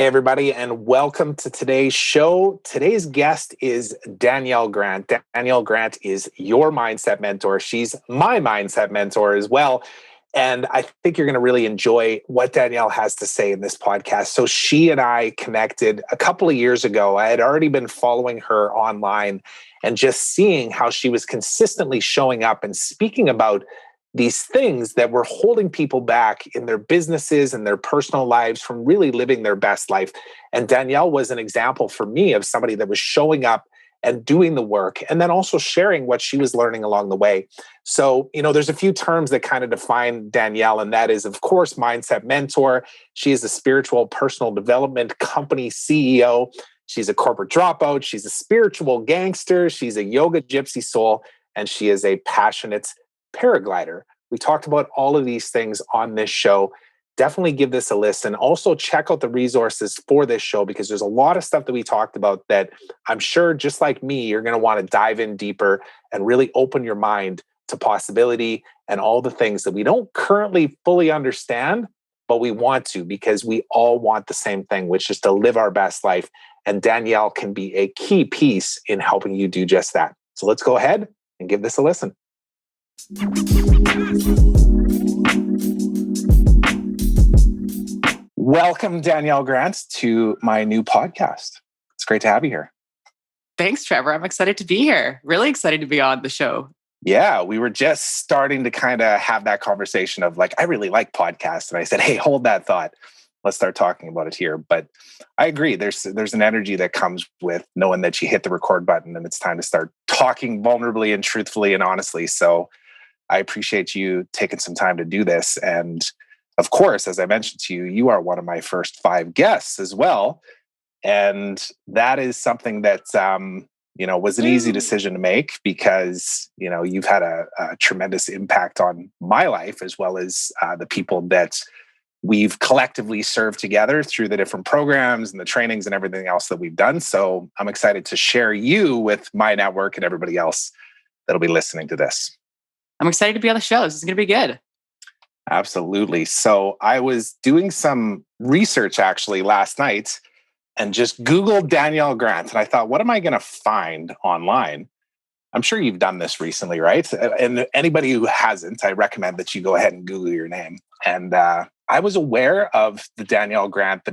Hey, everybody, and welcome to today's show. Today's guest is Danielle Grant. Danielle Grant is your mindset mentor. She's my mindset mentor as well. And I think you're going to really enjoy what Danielle has to say in this podcast. So she and I connected a couple of years ago. I had already been following her online and just seeing how she was consistently showing up and speaking about these things that were holding people back in their businesses and their personal lives from really living their best life. And Danielle was an example for me of somebody that was showing up and doing the work and then also sharing what she was learning along the way. So, there's a few terms that kind of define Danielle, and that is, of course, mindset mentor. She is a spiritual personal development company CEO. She's a corporate dropout. She's a spiritual gangster. She's a yoga gypsy soul, and she is a passionate paraglider. We talked about all of these things on this show. Definitely give this a listen. Also, check out the resources for this show because there's a lot of stuff that we talked about that I'm sure, just like me, you're going to want to dive in deeper and really open your mind to possibility and all the things that we don't currently fully understand, but we want to because we all want the same thing, which is to live our best life. And Danielle can be a key piece in helping you do just that. So let's go ahead and give this a listen. Welcome, Danielle Grant, to my new podcast. It's great to have you here. Thanks, Trevor. I'm excited to be here. Really excited to be on the show. Yeah, we were just starting to kind of have that conversation of like, I really like podcasts. And I said, hey, hold that thought. Let's start talking about it here. But I agree. There's an energy that comes with knowing that you hit the record button and it's time to start talking vulnerably and truthfully and honestly. So I appreciate you taking some time to do this. And of course, as I mentioned to you, you are one of my first 5 guests as well. And that is something that, was an easy decision to make because, you've had a tremendous impact on my life as well as the people that we've collectively served together through the different programs and the trainings and everything else that we've done. So I'm excited to share you with my network and everybody else that'll be listening to this. I'm excited to be on the show. This is going to be good. Absolutely. So I was doing some research actually last night and just Googled Danielle Grant. And I thought, what am I going to find online? I'm sure you've done this recently, right? And anybody who hasn't, I recommend that you go ahead and Google your name. And I was aware of the Danielle Grant, the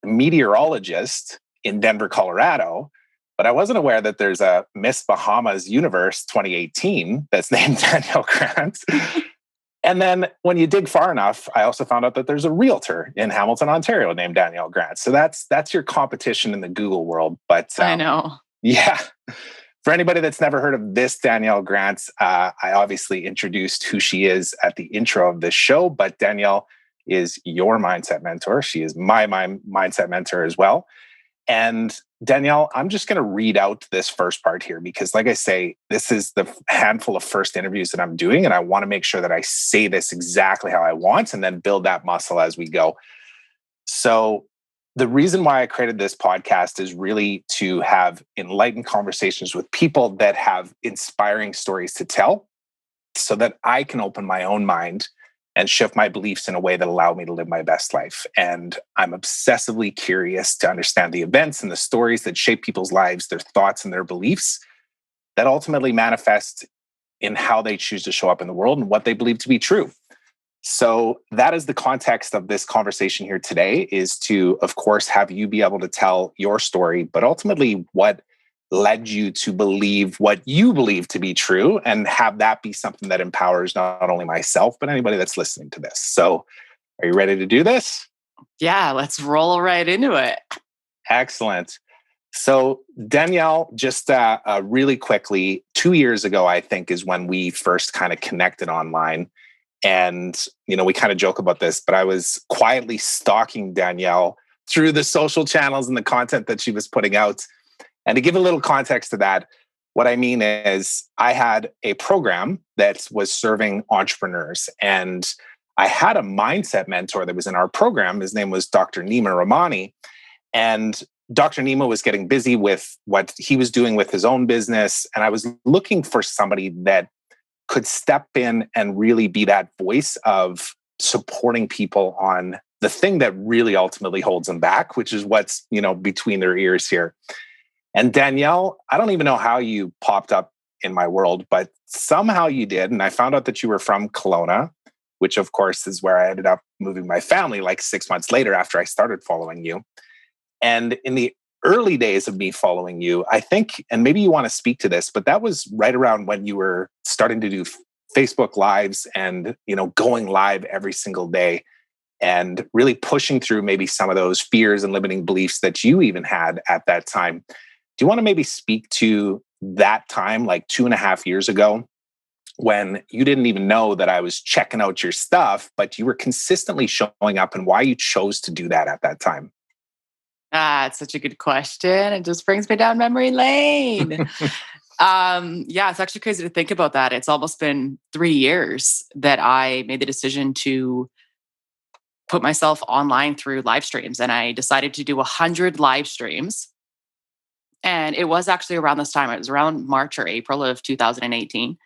meteorologist in Denver, Colorado. But I wasn't aware that there's a Miss Bahamas Universe 2018 that's named Danielle Grant. And then when you dig far enough, I also found out that there's a realtor in Hamilton, Ontario named Danielle Grant. So that's your competition in the Google world. But I know. Yeah. For anybody that's never heard of this Danielle Grant, I obviously introduced who she is at the intro of this show, but Danielle is your mindset mentor. She is my mindset mentor as well. And Danielle, I'm just going to read out this first part here because, like I say, this is the handful of first interviews that I'm doing. And I want to make sure that I say this exactly how I want and then build that muscle as we go. So the reason why I created this podcast is really to have enlightened conversations with people that have inspiring stories to tell so that I can open my own mind and shift my beliefs in a way that allow me to live my best life. And I'm obsessively curious to understand the events and the stories that shape people's lives, their thoughts and their beliefs that ultimately manifest in how they choose to show up in the world and what they believe to be true. So that is the context of this conversation here today, is to, of course, have you be able to tell your story, but ultimately what led you to believe what you believe to be true and have that be something that empowers not only myself, but anybody that's listening to this. So are you ready to do this? Yeah, let's roll right into it. Excellent. So Danielle, just really quickly, 2 years ago, I think is when we first kind of connected online. And, we kind of joke about this, but I was quietly stalking Danielle through the social channels and the content that she was putting out. And to give a little context to that, what I mean is I had a program that was serving entrepreneurs, and I had a mindset mentor that was in our program. His name was Dr. Nima Ramani. And Dr. Nima was getting busy with what he was doing with his own business. And I was looking for somebody that could step in and really be that voice of supporting people on the thing that really ultimately holds them back, which is what's, between their ears here. And Danielle, I don't even know how you popped up in my world, but somehow you did. And I found out that you were from Kelowna, which of course is where I ended up moving my family like 6 months later after I started following you. And in the early days of me following you, I think, and maybe you want to speak to this, but that was right around when you were starting to do Facebook Lives and, going live every single day and really pushing through maybe some of those fears and limiting beliefs that you even had at that time. Do you want to maybe speak to that time, like 2.5 years ago, when you didn't even know that I was checking out your stuff, but you were consistently showing up, and why you chose to do that at that time? It's such a good question. It just brings me down memory lane. Yeah, it's actually crazy to think about that. It's almost been 3 years that I made the decision to put myself online through live streams. And I decided to do 100 live streams. And it was actually around this time. It was around March or April of 2018.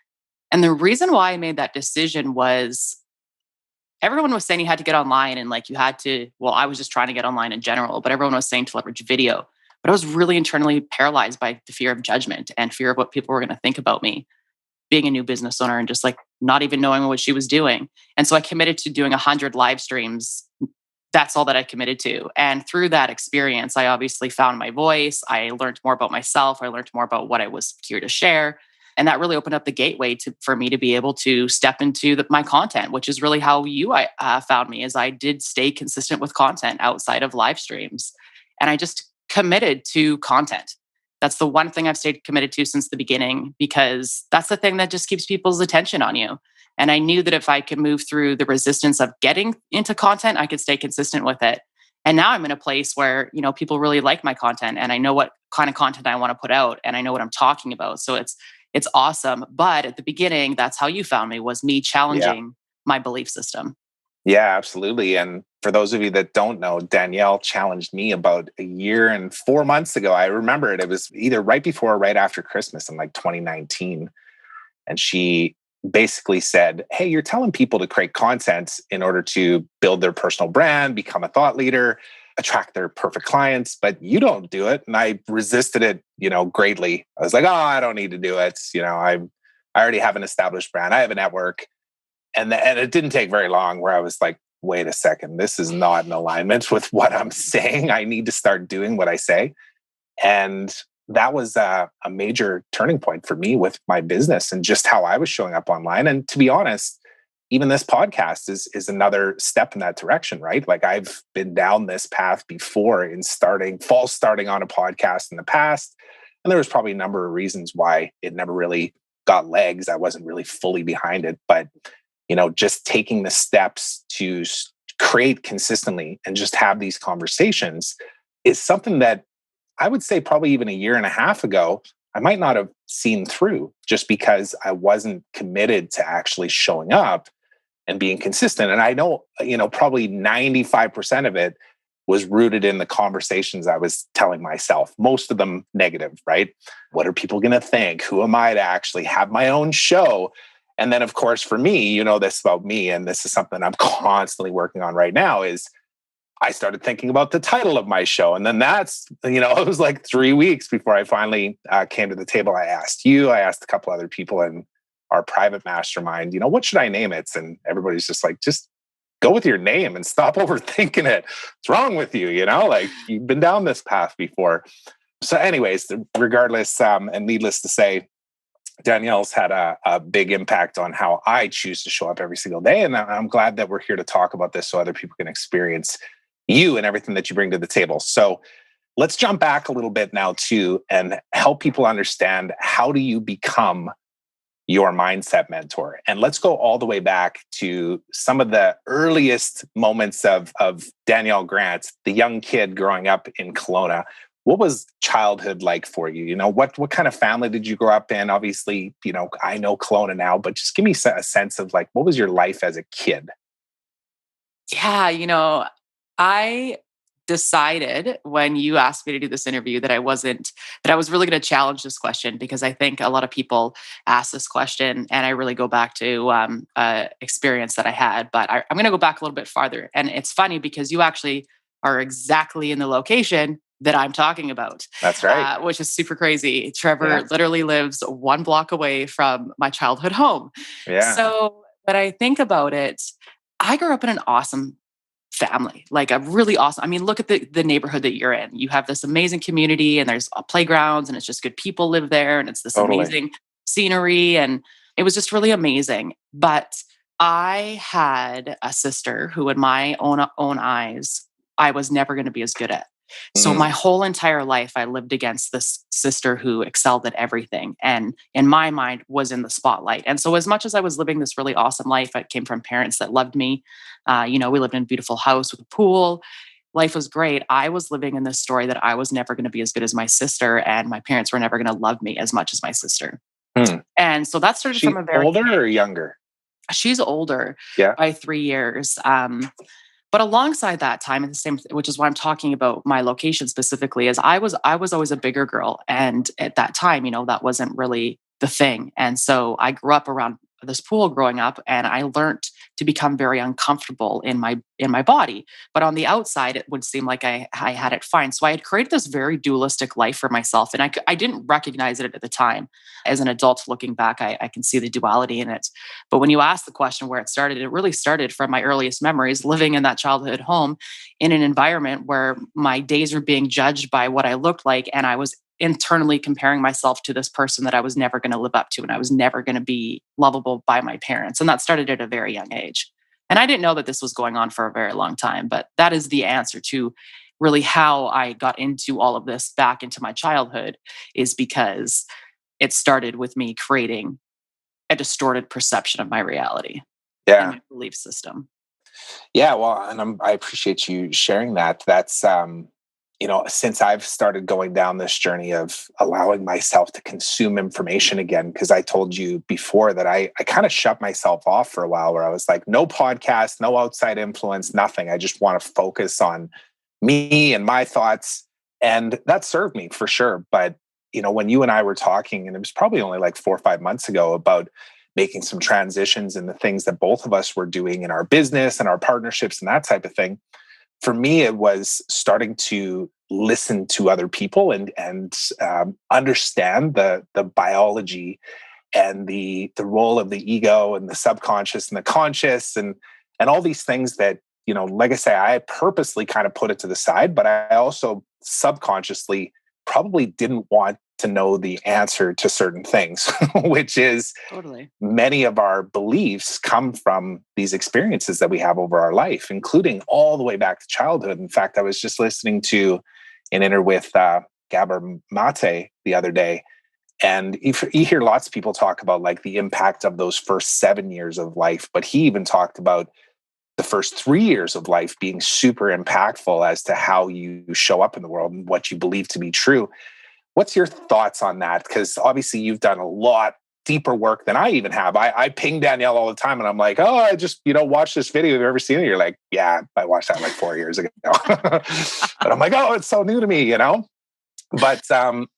And the reason why I made that decision was everyone was saying you had to get online and like you had to, well, I was just trying to get online in general, but everyone was saying to leverage video. But I was really internally paralyzed by the fear of judgment and fear of what people were going to think about me being a new business owner and just like not even knowing what she was doing. And so I committed to doing 100 live streams. That's all that I committed to. And through that experience, I obviously found my voice. I learned more about myself. I learned more about what I was here to share. And that really opened up the gateway for me to be able to step into my content, which is really how you found me, as I did stay consistent with content outside of live streams. And I just committed to content. That's the one thing I've stayed committed to since the beginning, because that's the thing that just keeps people's attention on you. And I knew that if I could move through the resistance of getting into content, I could stay consistent with it. And now I'm in a place where, people really like my content and I know what kind of content I want to put out and I know what I'm talking about. So it's awesome. But at the beginning, that's how you found me, was me Yeah. challenging my belief system. Yeah, absolutely. And for those of you that don't know, Danielle challenged me about 1 year and 4 months ago. I remember it. It was either right before or right after Christmas in like 2019. And she basically said, hey, you're telling people to create content in order to build their personal brand, become a thought leader, attract their perfect clients, but you don't do it. And I resisted it, greatly. I was like, oh, I don't need to do it. I already have an established brand. I have a network. And it didn't take very long where I was like, wait a second, this is not in alignment with what I'm saying. I need to start doing what I say. And that was a major turning point for me with my business and just how I was showing up online. And to be honest, even this podcast is another step in that direction, right? Like I've been down this path before in false starting on a podcast in the past. And there was probably a number of reasons why it never really got legs. I wasn't really fully behind it, but just taking the steps to create consistently and just have these conversations is something that I would say probably even 1.5 years ago, I might not have seen through, just because I wasn't committed to actually showing up and being consistent. And I know, probably 95% of it was rooted in the conversations I was telling myself, most of them negative, right? What are people going to think? Who am I to actually have my own show? And then, of course, for me, this about me, and this is something I'm constantly working on right now, is I started thinking about the title of my show. And then that's, it was like 3 weeks before I finally came to the table. I asked you, I asked a couple other people in our private mastermind, what should I name it? And everybody's just like, just go with your name and stop overthinking it. What's wrong with you? Like you've been down this path before. So anyways, regardless, and needless to say, Danielle's had a big impact on how I choose to show up every single day. And I'm glad that we're here to talk about this so other people can experience you and everything that you bring to the table. So let's jump back a little bit now too, and help people understand, how do you become your mindset mentor? And let's go all the way back to some of the earliest moments of Danielle Grant, the young kid growing up in Kelowna. What was childhood like for you? What kind of family did you grow up in? Obviously, I know Kelowna now, but just give me a sense of like, what was your life as a kid? Yeah, I decided when you asked me to do this interview that I was really going to challenge this question, because I think a lot of people ask this question, and I really go back to experience that I had. But I'm going to go back a little bit farther. And it's funny because you actually are exactly in the location that I'm talking about, That's right. which is super crazy. Trevor Yeah. literally lives 1 block away from my childhood home. Yeah. So when I think about it, I grew up in an awesome family, like a really awesome. I mean, look at the neighborhood that you're in. You have this amazing community, and there's playgrounds, and it's just good people live there, and it's this Totally. amazing scenery, and it was just really amazing. But I had a sister who, in my own eyes, I was never going to be as good at. So my Mm. whole entire life, I lived against this sister who excelled at everything, and in my mind was in the spotlight. And so, as much as I was living this really awesome life, I came from parents that loved me. We lived in a beautiful house with a pool. Life was great. I was living in this story that I was never going to be as good as my sister, and my parents were never going to love me as much as my sister. Mm. And so that started She from a very older or younger? she's older Yeah. by 3 years. But alongside that time, at the same, which is why I'm talking about my location specifically, is I was always a bigger girl, and at that time, that wasn't really the thing. And so I grew up around this pool growing up, and I learned to become very uncomfortable in my body. But on the outside, it would seem like I had it fine. So I had created this very dualistic life for myself, and I didn't recognize it at the time. As an adult, looking back, I can see the duality in it. But when you ask the question where it really started from my earliest memories, living in that childhood home in an environment where my days were being judged by what I looked like. And I was internally comparing myself to this person that I was never going to live up to. And I was never going to be lovable by my parents. And that started at a very young age. And I didn't know that this was going on for a very long time, but that is the answer to really how I got into all of this back into my childhood, is because it started with me creating a distorted perception of my reality and Yeah. my belief system. Yeah. Well, and I appreciate you sharing that. That's, since I've started going down this journey of allowing myself to consume information again, because I told you before that I kind of shut myself off for a while, where I was like, no podcast, no outside influence, nothing. I just want to focus on me and my thoughts. And that served me for sure. But, when you and I were talking, and it was probably only like 4 or 5 months ago, about making some transitions in the things that both of us were doing in our business and our partnerships and that type of thing. For me, it was starting to listen to other people and understand the biology and the role of the ego and the subconscious and the conscious and all these things that, like I say, I purposely kind of put it to the side, but I also subconsciously probably didn't want to know the answer to certain things, which is Totally. many of our beliefs come from these experiences that we have over our life, including all the way back to childhood. In fact, I was just listening to an interview with Gabor Mate the other day, and you hear lots of people talk about like the impact of those first 7 years of life, but he even talked about the first 3 years of life being super impactful as to how you show up in the world and what you believe to be true. What's your thoughts on that? Because obviously you've done a lot deeper work than I even have. I ping Danielle all the time and I'm like, oh, I just, watched this video. Have you ever seen it? You're like, yeah, I watched that like 4 years ago. But I'm like, oh, it's so new to me. But,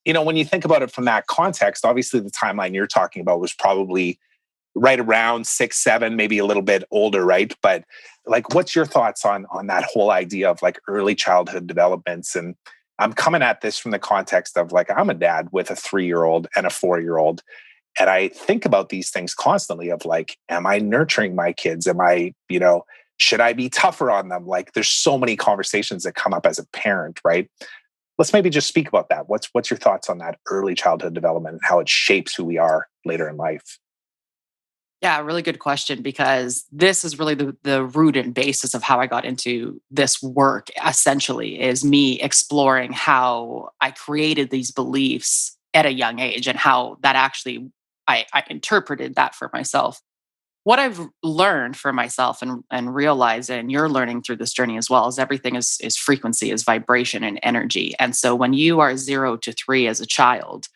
when you think about it from that context, obviously the timeline you're talking about was probably right around 6, 7, maybe a little bit older, right? But like, what's your thoughts on that whole idea of like early childhood developments? And I'm coming at this from the context of like, I'm a dad with a 3-year-old and a 4-year-old. And I think about these things constantly of like, am I nurturing my kids? Am I, should I be tougher on them? Like there's so many conversations that come up as a parent, right? Let's maybe just speak about that. What's your thoughts on that early childhood development and how it shapes who we are later in life? Yeah, really good question, because this is really the root and basis of how I got into this work, essentially, is me exploring how I created these beliefs at a young age and how that actually I interpreted that for myself. What I've learned for myself and realize, and you're learning through this journey as well, is everything is frequency, is vibration and energy. And so when you are 0 to 3 as a child,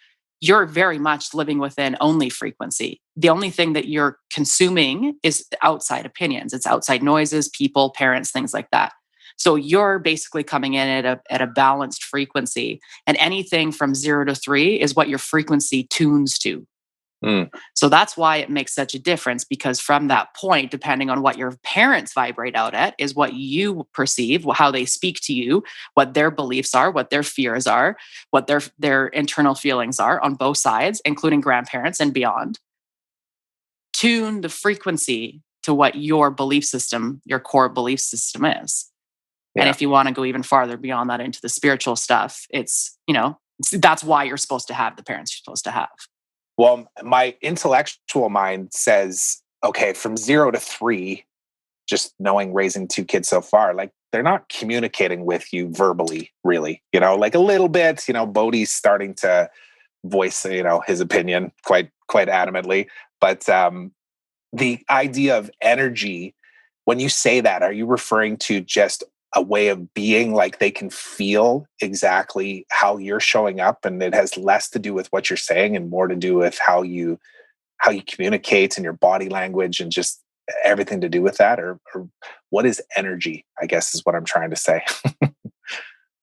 you're very much living within only frequency. The only thing that you're consuming is outside opinions. It's outside noises, people, parents, things like that. So you're basically coming in at a balanced frequency. And anything from 0 to 3 is what your frequency tunes to. Mm. So that's why it makes such a difference, because from that point, depending on what your parents vibrate out at, is what you perceive, how they speak to you, what their beliefs are, what their fears are, what their internal feelings are on both sides, including grandparents and beyond. Tune the frequency to what your belief system, your core belief system is. And Yeah. if you want to go even farther beyond that into the spiritual stuff, that's why you're supposed to have the parents you're supposed to have. Well, my intellectual mind says, okay, from 0 to 3, just knowing raising two kids so far, like they're not communicating with you verbally, really, like a little bit, Bodhi's starting to voice, his opinion quite adamantly. But the idea of energy, when you say that, are you referring to just a way of being, like they can feel exactly how you're showing up, and it has less to do with what you're saying and more to do with how you communicate and your body language and just everything to do with that? Or what is energy, I guess, is what I'm trying to say.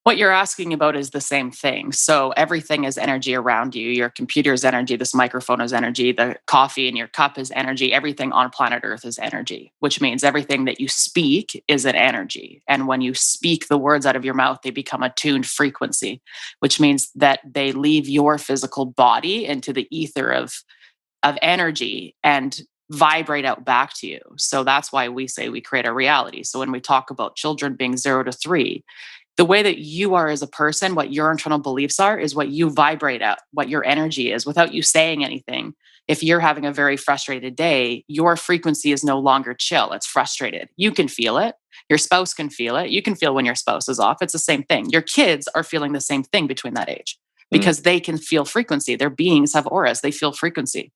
What you're asking about is the same thing. So everything is energy around you. Your computer is energy. This microphone is energy. The coffee in your cup is energy. Everything on planet Earth is energy, which means everything that you speak is an energy. And when you speak the words out of your mouth, they become a tuned frequency, which means that they leave your physical body into the ether of energy and vibrate out back to you. So that's why we say we create a reality. So when we talk about children being 0 to 3, the way that you are as a person, what your internal beliefs are, is what you vibrate at, what your energy is without you saying anything. If you're having a very frustrated day, your frequency is no longer chill, it's frustrated. You can feel it. Your spouse can feel it. You can feel when your spouse is off. It's the same thing. Your kids are feeling the same thing between that age Mm. because they can feel frequency. Their beings have auras, they feel frequency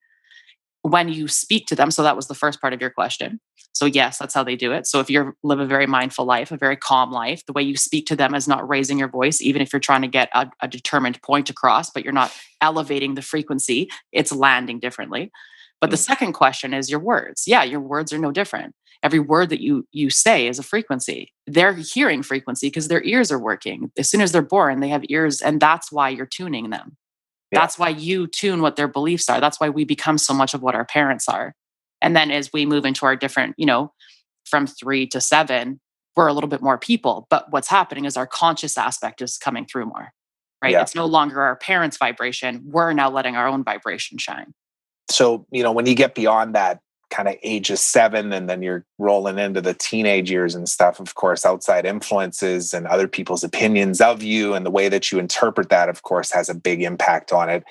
when you speak to them. So that was the first part of your question. So yes, that's how they do it. So if you live a very mindful life, a very calm life, the way you speak to them is not raising your voice, even if you're trying to get a determined point across, but you're not elevating the frequency, it's landing differently. But the Mm. second question is your words. Yeah, your words are no different. Every word that you say is a frequency. They're hearing frequency because their ears are working. As soon as they're born, they have ears, and that's why you're tuning them. Yeah. That's why you tune what their beliefs are. That's why we become so much of what our parents are. And then as we move into our different, from 3 to 7, we're a little bit more people. But what's happening is our conscious aspect is coming through more, right? Yeah. It's no longer our parents' vibration. We're now letting our own vibration shine. So, when you get beyond that kind of age of 7, and then you're rolling into the teenage years and stuff, of course, outside influences and other people's opinions of you and the way that you interpret that, of course, has a big impact on it.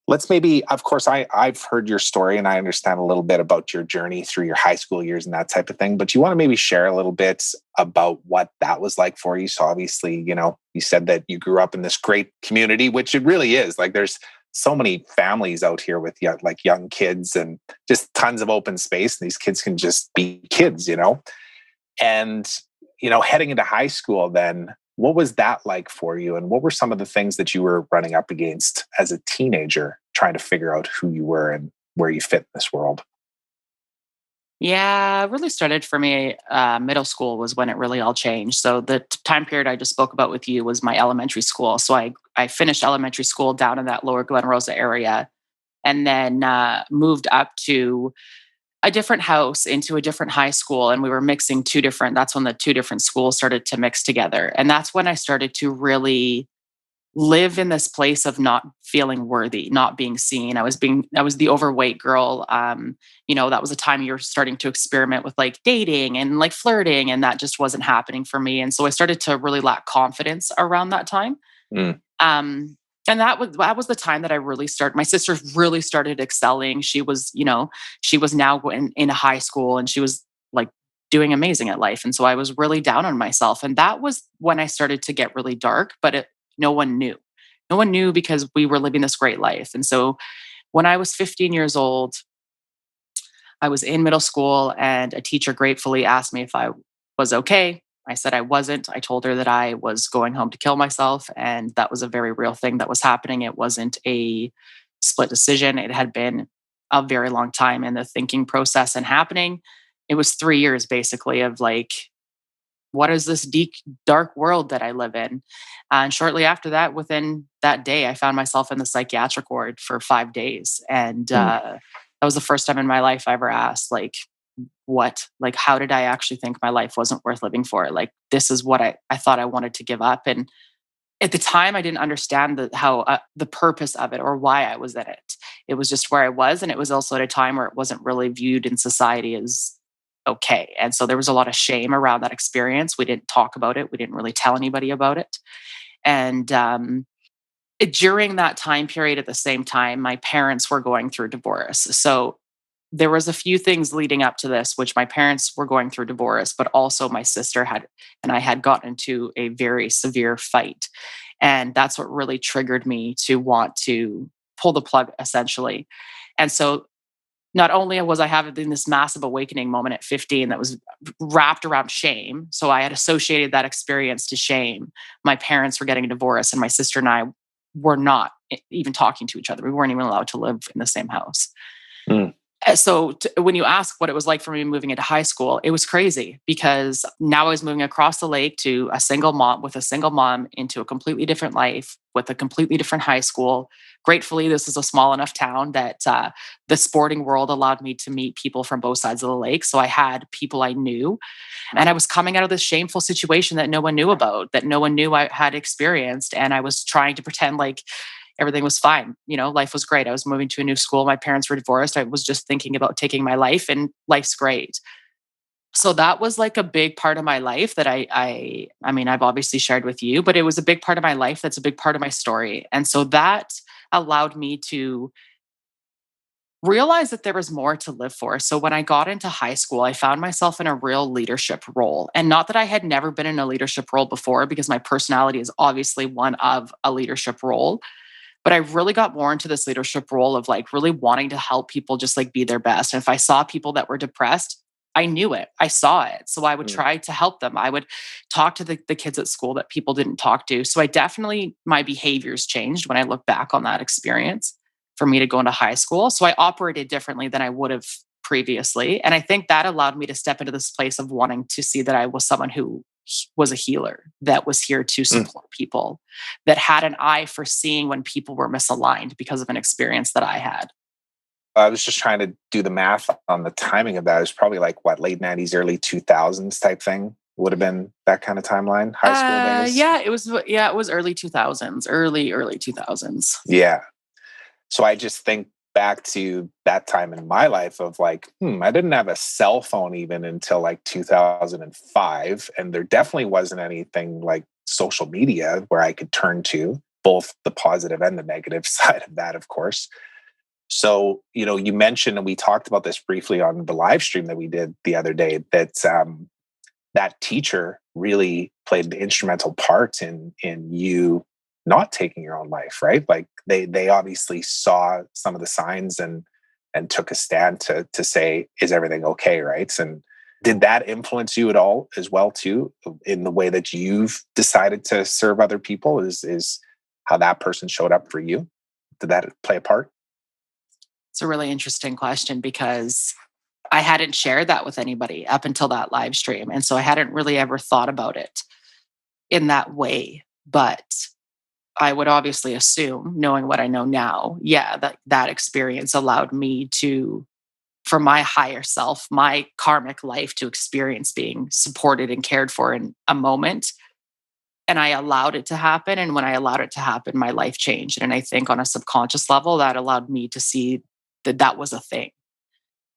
Let's maybe, of course, I've heard your story and I understand a little bit about your journey through your high school years and that type of thing. But you want to maybe share a little bit about what that was like for you? So obviously, you said that you grew up in this great community, which it really is. Like there's so many families out here with young kids and just tons of open space. And these kids can just be kids. And, heading into high school then, what was that like for you? And what were some of the things that you were running up against as a teenager, trying to figure out who you were and where you fit in this world? Yeah, it really started for me. Middle school was when it really all changed. So the time period I just spoke about with you was my elementary school. So I finished elementary school down in that Lower Glen Rosa area, and then moved up to a different house into a different high school. And we were mixing two different. That's when the two different schools started to mix together, and that's when I started to really live in this place of not feeling worthy, not being seen. I was the overweight girl. That was a time you're starting to experiment with like dating and like flirting, and that just wasn't happening for me. And so I started to really lack confidence around that time. Mm. Um, and that was the time that I really started. My sister really started excelling. She was now in high school, and she was like doing amazing at life. And so I was really down on myself. And that was when I started to get really dark, but no one knew. No one knew because we were living this great life. And so when I was 15 years old, I was in middle school, and a teacher gratefully asked me if I was okay. I said I wasn't. I told her that I was going home to kill myself. And that was a very real thing that was happening. It wasn't a split decision, it had been a very long time in the thinking process and happening. It was 3 years basically of like what is this deep, dark world that I live in? And shortly after that, within that day, I found myself in the psychiatric ward for 5 days. And Mm. that was the first time in my life I ever asked, like, what? Like, how did I actually think my life wasn't worth living for? Like, this is what I thought I wanted to give up. And at the time, I didn't understand the purpose of it or why I was in it. It was just where I was, and it was also at a time where it wasn't really viewed in society as okay. And so there was a lot of shame around that experience. We didn't talk about it. We didn't really tell anybody about it. And during that time period, at the same time, my parents were going through divorce. So there was a few things leading up to this, which my parents were going through divorce, but also my sister had and I had gotten into a very severe fight. And that's what really triggered me to want to pull the plug, essentially. And so not only was I having this massive awakening moment at 15 that was wrapped around shame, so I had associated that experience to shame. My parents were getting a divorce, and my sister and I were not even talking to each other. We weren't even allowed to live in the same house. Mm. So when you ask what it was like for me moving into high school, it was crazy because now I was moving across the lake to a single mom with a single mom into a completely different life with a completely different high school. Gratefully, this is a small enough town that the sporting world allowed me to meet people from both sides of the lake. So I had people I knew, and I was coming out of this shameful situation that no one knew about, that no one knew I had experienced. And I was trying to pretend like everything was fine. You know, life was great. I was moving to a new school. My parents were divorced. I was just thinking about taking my life, and life's great. So that was like a big part of my life that I mean, I've obviously shared with you, but it was a big part of my life. That's a big part of my story. And so that allowed me to realize that there was more to live for. So when I got into high school, I found myself in a real leadership role. And not that I had never been in a leadership role before, because my personality is obviously one of a leadership role. But I really got more into this leadership role of like really wanting to help people just like be their best. And if I saw people that were depressed, I knew it. I saw it. So I would Mm. try to help them. I would talk to the kids at school that people didn't talk to. So I definitely, my behaviors changed when I look back on that experience for me to go into high school. So I operated differently than I would have previously. And I think that allowed me to step into this place of wanting to see that I was someone who was a healer, that was here to Mm. support people, that had an eye for seeing when people were misaligned because of an experience that I had. I was just trying to do the math on the timing of that. It was probably like what, late 90s, early 2000s type thing. Would have been that kind of timeline, high school days. Yeah, it was early 2000s, early 2000s. Yeah. So I just think back to that time in my life of like, I didn't have a cell phone even until like 2005. And there definitely wasn't anything like social media where I could turn to, both the positive and the negative side of that, of course. So, you mentioned, and we talked about this briefly on the live stream that we did the other day, that that teacher really played an instrumental part in you not taking your own life, right? Like they obviously saw some of the signs and took a stand to say, is everything okay, right? And did that influence you at all as well too, in the way that you've decided to serve other people? Is how that person showed up for you? Did that play a part? It's a really interesting question because I hadn't shared that with anybody up until that live stream. And so I hadn't really ever thought about it in that way. But I would obviously assume, knowing what I know now, yeah, that experience allowed me to, for my higher self, my karmic life, to experience being supported and cared for in a moment. And I allowed it to happen. And when I allowed it to happen, my life changed. And I think on a subconscious level, that allowed me to see that that was a thing.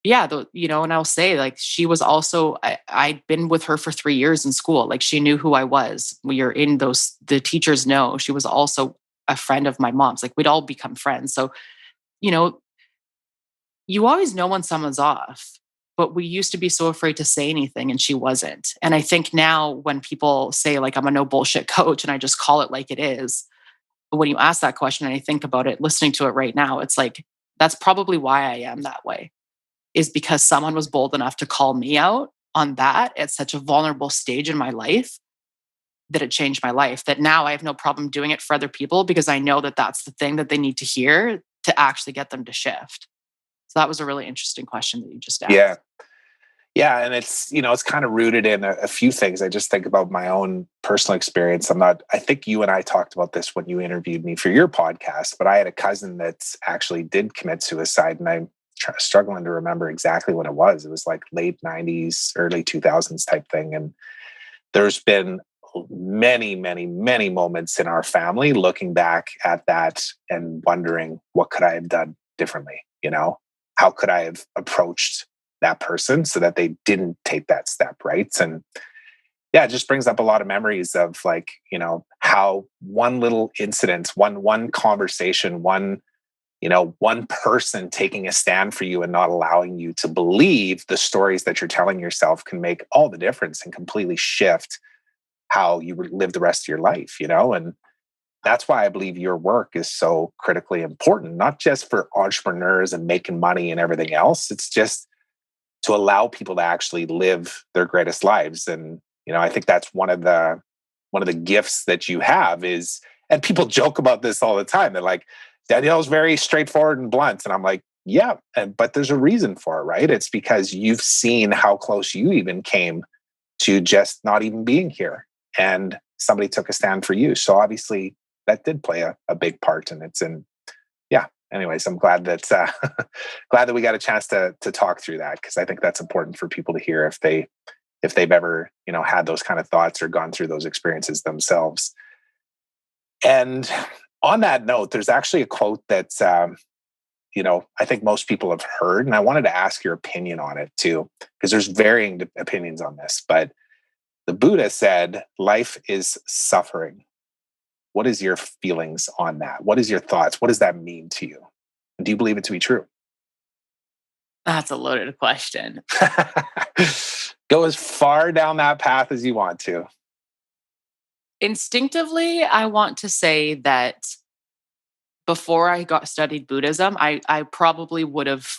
Yeah, and I'll say, like, she was also, I'd been with her for 3 years in school. Like, she knew who I was. We are in those, the teachers know. She was also a friend of my mom's. Like, we'd all become friends. So, you know, you always know when someone's off, but we used to be so afraid to say anything, and she wasn't. And I think now when people say, like, I'm a no bullshit coach and I just call it like it is, but when you ask that question and I think about it, listening to it right now, it's like, that's probably why I am that way, is because someone was bold enough to call me out on that at such a vulnerable stage in my life, that it changed my life. That now I have no problem doing it for other people because I know that that's the thing that they need to hear to actually get them to shift. So that was a really interesting question that you just Yeah. asked. Yeah, and it's kind of rooted in a few things. I just think about my own personal experience. I think you and I talked about this when you interviewed me for your podcast, but I had a cousin that actually did commit suicide, and I'm struggling to remember exactly what it was. It was like late 90s, early 2000s type thing. And there's been many, many, many moments in our family looking back at that and wondering, what could I have done differently? How could I have approached that person so that they didn't take that step, right? And yeah, it just brings up a lot of memories of, like, how one little incident, one conversation, one person taking a stand for you and not allowing you to believe the stories that you're telling yourself can make all the difference and completely shift how you live the rest of your life, and that's why I believe your work is so critically important, not just for entrepreneurs and making money and everything else. It's just to allow people to actually live their greatest lives. And, I think that's one of the gifts that you have is, and people joke about this all the time. They're like, Danielle's very straightforward and blunt. And I'm like, yeah, but there's a reason for it, right? It's because you've seen how close you even came to just not even being here. And somebody took a stand for you. So obviously that did play a big part. And yeah. Anyways, I'm glad that glad that we got a chance to talk through that, because I think that's important for people to hear if they've ever had those kind of thoughts or gone through those experiences themselves. And on that note, there's actually a quote that I think most people have heard, and I wanted to ask your opinion on it too, because there's varying opinions on this. But the Buddha said, "Life is suffering." What is your feelings on that? What is your thoughts? What does that mean to you? Do you believe it to be true? That's a loaded question. Go as far down that path as you want to. Instinctively, I want to say that before I got studied Buddhism, I probably would have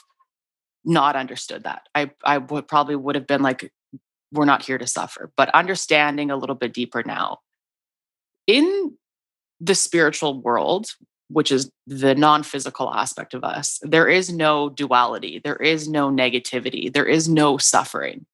not understood that. I would have been like, we're not here to suffer. But understanding a little bit deeper now, in the spiritual world, which is the non-physical aspect of us, there is no duality, there is no negativity, there is no suffering.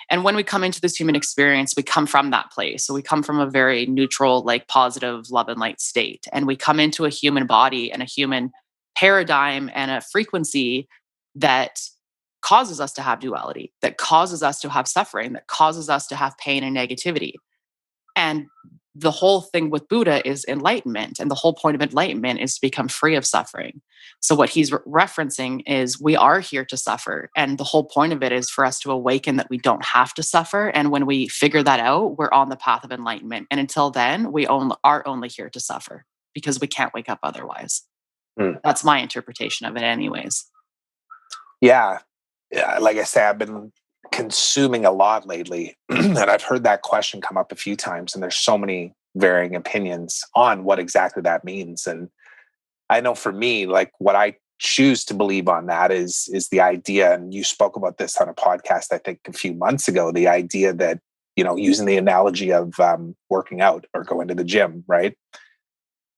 And when we come into this human experience, we come from that place. So we come from a very neutral, like positive love and light state. And we come into a human body and a human paradigm and a frequency that causes us to have duality, that causes us to have suffering, that causes us to have pain and negativity. And the whole thing with Buddha is enlightenment. And the whole point of enlightenment is to become free of suffering. So, what he's referencing is we are here to suffer. And the whole point of it is for us to awaken that we don't have to suffer. And when we figure that out, we're on the path of enlightenment. And until then, we are only here to suffer because we can't wake up otherwise. Hmm. That's my interpretation of it, anyways. Yeah. Yeah. Like I say, I've been consuming a lot lately, and I've heard that question come up a few times, and there's so many varying opinions on what exactly that means. And I know for me, like, what I choose to believe on that is the idea, and you spoke about this on a podcast, I think a few months ago, the idea that, using the analogy of working out or going to the gym, right?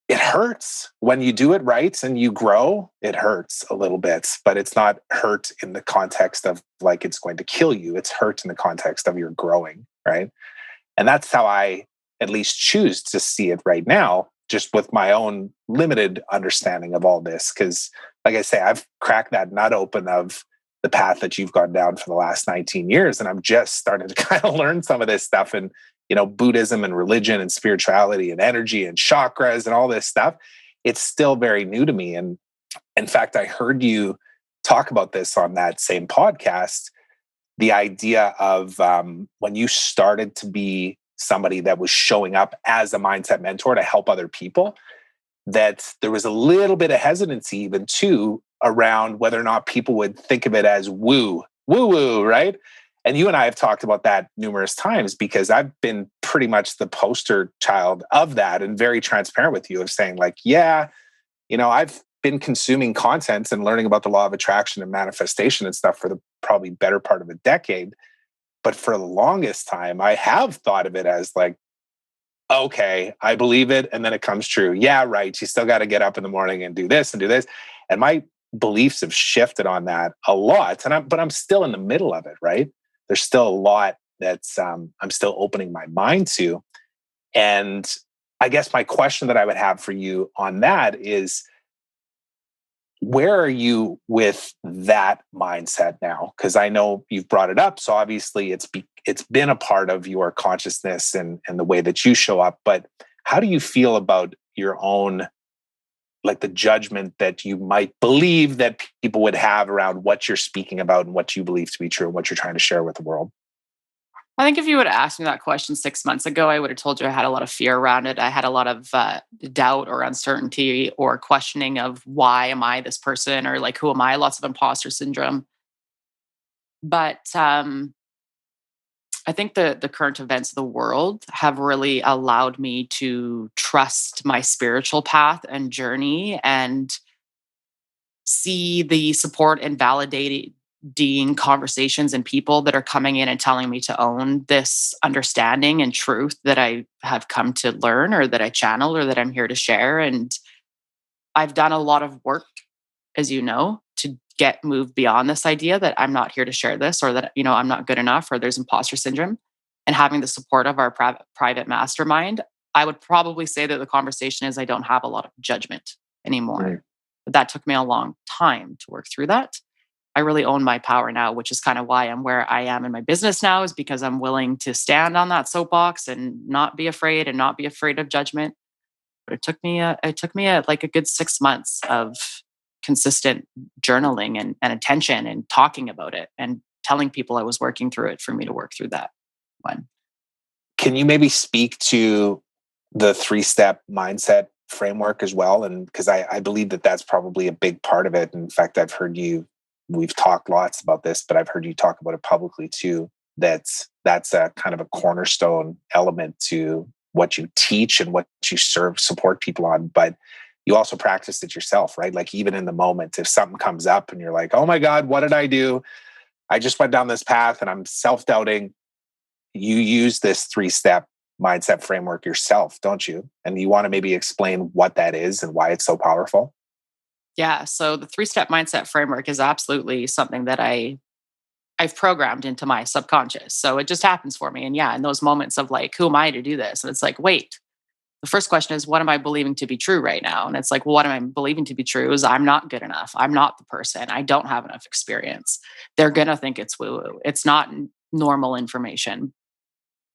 It hurts when you do it right and you grow. It hurts a little bit, but it's not hurt in the context of like it's going to kill you. It's hurt in the context of you're growing, right? And that's how I at least choose to see it right now, just with my own limited understanding of all this. Because, like I say, I've cracked that nut open of the path that you've gone down for the last 19 years. And I'm just starting to kind of learn some of this stuff. And Buddhism and religion and spirituality and energy and chakras and all this stuff, it's still very new to me. And in fact, I heard you talk about this on that same podcast, the idea of when you started to be somebody that was showing up as a mindset mentor to help other people, that there was a little bit of hesitancy even too around whether or not people would think of it as woo woo, right? And you and I have talked about that numerous times, because I've been pretty much the poster child of that, and very transparent with you of saying like, yeah, I've been consuming content and learning about the law of attraction and manifestation and stuff for the probably better part of a decade. But for the longest time, I have thought of it as like, okay, I believe it, and then it comes true. Yeah, right. You still got to get up in the morning and do this and do this. And my beliefs have shifted on that a lot. But I'm still in the middle of it, right? there's still a lot that's I'm still opening my mind to. And I guess my question that I would have for you on that is, where are you with that mindset now? Because I know you've brought it up, so obviously it's been a part of your consciousness and the way that you show up. But how do you feel about your own, like the judgment that you might believe that people would have around what you're speaking about and what you believe to be true and what you're trying to share with the world? I think if you would have asked me that question 6 months ago, I would have told you I had a lot of fear around it. I had a lot of doubt or uncertainty or questioning of why am I this person, or like, who am I? Lots of imposter syndrome. But I think the current events of the world have really allowed me to trust my spiritual path and journey, and see the support and validating conversations and people that are coming in and telling me to own this understanding and truth that I have come to learn, or that I channel, or that I'm here to share. And I've done a lot of work, as you know, to get moved beyond this idea that I'm not here to share this, or that, I'm not good enough, or there's imposter syndrome. And having the support of our private mastermind, I would probably say that the conversation is I don't have a lot of judgment anymore. But that took me a long time to work through that. I really own my power now, which is kind of why I'm where I am in my business now, is because I'm willing to stand on that soapbox and not be afraid, and not be afraid of judgment. But it took me like a good 6 months of consistent journaling and attention and talking about it and telling people I was working through it for me to work through that one. Can you maybe speak to the 3-step mindset framework as well? And because I believe that that's probably a big part of it. In fact, we've talked lots about this, but I've heard you talk about it publicly too. That's a kind of a cornerstone element to what you teach and what you support people on. But you also practice it yourself, right? Like even in the moment, if something comes up and you're like, oh my God, what did I do? I just went down this path and I'm self-doubting. You use this 3-step mindset framework yourself, don't you? And you want to maybe explain what that is and why it's so powerful? Yeah. So the 3-step mindset framework is absolutely something that I've programmed into my subconscious. So it just happens for me. And yeah, in those moments of like, who am I to do this? And it's like, wait, the first question is, what am I believing to be true right now? And it's like, well, what am I believing to be true is I'm not good enough. I'm not the person. I don't have enough experience. They're going to think it's woo woo. It's not normal information.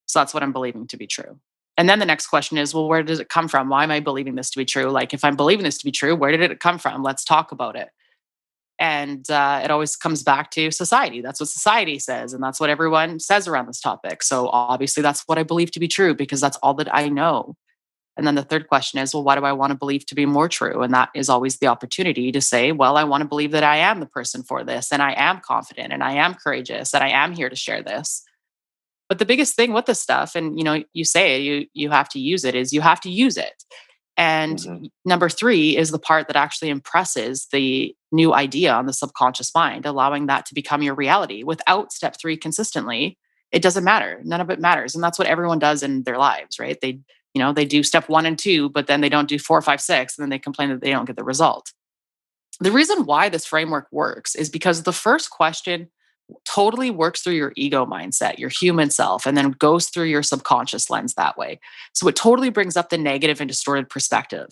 So that's what I'm believing to be true. And then the next question is, well, where does it come from? Why am I believing this to be true? Like, if I'm believing this to be true, where did it come from? Let's talk about it. And it always comes back to society. That's what society says. And that's what everyone says around this topic. So obviously, that's what I believe to be true, because that's all that I know. And then the third question is, well, what do I want to believe to be more true? And that is always the opportunity to say, well, I want to believe that I am the person for this, and I am confident, and I am courageous, and I am here to share this. But the biggest thing with this stuff, and you say you have to use it, is you have to use it. And Mhm. number 3 is the part that actually impresses the new idea on the subconscious mind, allowing that to become your reality. Without step 3 consistently, it doesn't matter. None of it matters. And that's what everyone does in their lives, right? They do step 1 and 2, but then they don't do 4, 5, 6, and then they complain that they don't get the result. The reason why this framework works is because the first question totally works through your ego mindset, your human self, and then goes through your subconscious lens that way. So it totally brings up the negative and distorted perspective.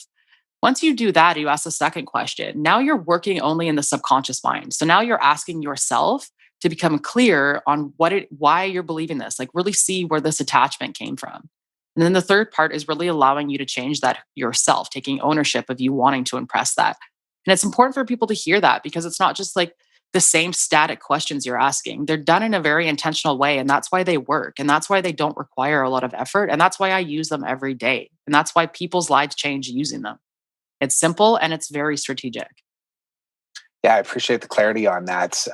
Once you do that, you ask the second question. Now you're working only in the subconscious mind. So now you're asking yourself to become clear on why you're believing this, like really see where this attachment came from. And then the third part is really allowing you to change that yourself, taking ownership of you wanting to impress that. And it's important for people to hear that, because it's not just like the same static questions you're asking. They're done in a very intentional way. And that's why they work. And that's why they don't require a lot of effort. And that's why I use them every day. And that's why people's lives change using them. It's simple and it's very strategic. Yeah, I appreciate the clarity on that.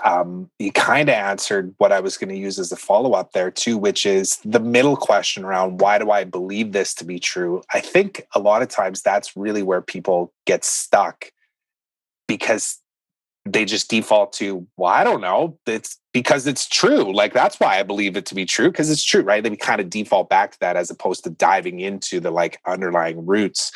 You kind of answered what I was going to use as a follow-up there too, which is the middle question around, why do I believe this to be true? I think a lot of times that's really where people get stuck, because they just default to, well, I don't know. It's because it's true. Like, that's why I believe it to be true, because it's true, right? They kind of default back to that as opposed to diving into the like underlying roots